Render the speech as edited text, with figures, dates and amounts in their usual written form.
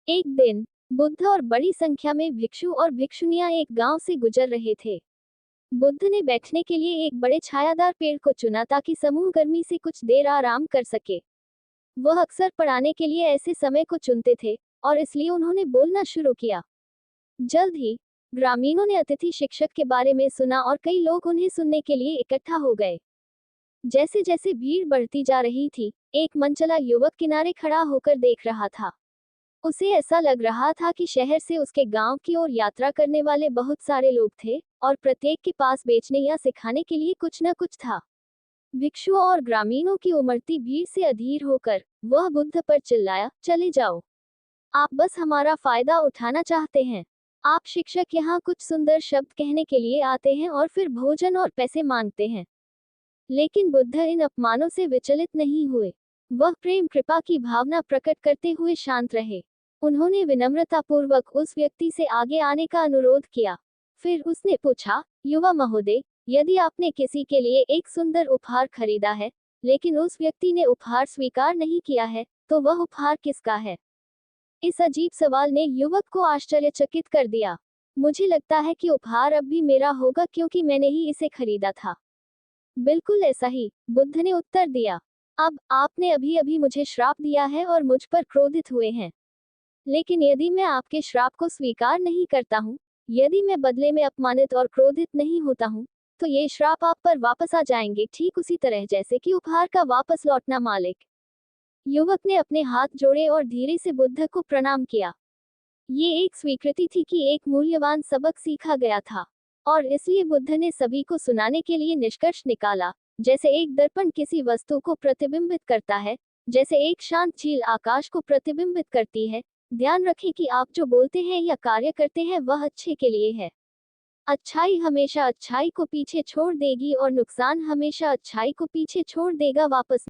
एक दिन बुद्ध और बड़ी संख्या में भिक्षु और भिक्षुनियां एक गांव से गुजर रहे थे। बुद्ध ने बैठने के लिए एक बड़े छायादार पेड़ को चुना ताकि समूह गर्मी से कुछ देर आराम कर सके। वह अक्सर पढ़ाने के लिए ऐसे समय को चुनते थे और इसलिए उन्होंने बोलना शुरू किया। जल्द ही ग्रामीणों ने अतिथि शिक्षक के बारे में सुना और कई लोग उन्हें सुनने के लिए इकट्ठा हो गए। जैसे जैसे भीड़ बढ़ती जा रही थी, एक मनचला युवक किनारे खड़ा होकर देख रहा था। उसे ऐसा लग रहा था कि शहर से उसके गांव की ओर यात्रा करने वाले बहुत सारे लोग थे और प्रत्येक के पास बेचने या सिखाने के लिए कुछ न कुछ था। भिक्षुओं और ग्रामीणों की उमड़ती भीड़ से अधीर होकर वह बुद्ध पर चिल्लाया, चले जाओ, आप बस हमारा फायदा उठाना चाहते हैं। आप शिक्षक यहाँ कुछ सुंदर शब्द कहने के लिए आते हैं और फिर भोजन और पैसे मांगते हैं। लेकिन बुद्ध इन अपमानों से विचलित नहीं हुए। वह प्रेम कृपा की भावना प्रकट करते हुए शांत रहे। उन्होंने विनम्रतापूर्वक उस व्यक्ति से आगे आने का अनुरोध किया। फिर उसने पूछा, युवा महोदय, यदि आपने किसी के लिए एक सुंदर उपहार खरीदा है, लेकिन उस व्यक्ति ने उपहार स्वीकार नहीं किया है, तो वह उपहार किसका है? इस अजीब सवाल ने युवक को आश्चर्यचकित कर दिया। मुझे लगता है कि उपहार अब भी मेरा होगा क्योंकि मैंने ही इसे खरीदा था। बिल्कुल ऐसा ही, बुद्ध ने उत्तर दिया। अब आपने अभी अभी मुझे श्राप दिया है और मुझ पर क्रोधित हुए हैं। लेकिन यदि मैं आपके श्राप को स्वीकार नहीं करता हूँ, यदि मैं बदले में अपमानित और क्रोधित नहीं होता हूँ, तो ये श्राप आप पर वापस आ जाएंगे, ठीक उसी तरह जैसे कि उपहार का वापस लौटना। मालिक, युवक ने अपने हाथ जोड़े और धीरे से बुद्ध को प्रणाम किया। ये एक स्वीकृति थी कि एक मूल्यवान सबक सीखा गया था, और इसलिए बुद्ध ने सभी को सुनाने के लिए निष्कर्ष निकाला। जैसे एक दर्पण किसी वस्तु को प्रतिबिंबित करता है, जैसे एक शांत झील आकाश को प्रतिबिंबित करती है, ध्यान रखें कि आप जो बोलते हैं या कार्य करते हैं वह अच्छे के लिए है। अच्छाई हमेशा अच्छाई को पीछे छोड़ देगी और नुकसान हमेशा अच्छाई को पीछे छोड़ देगा। वापस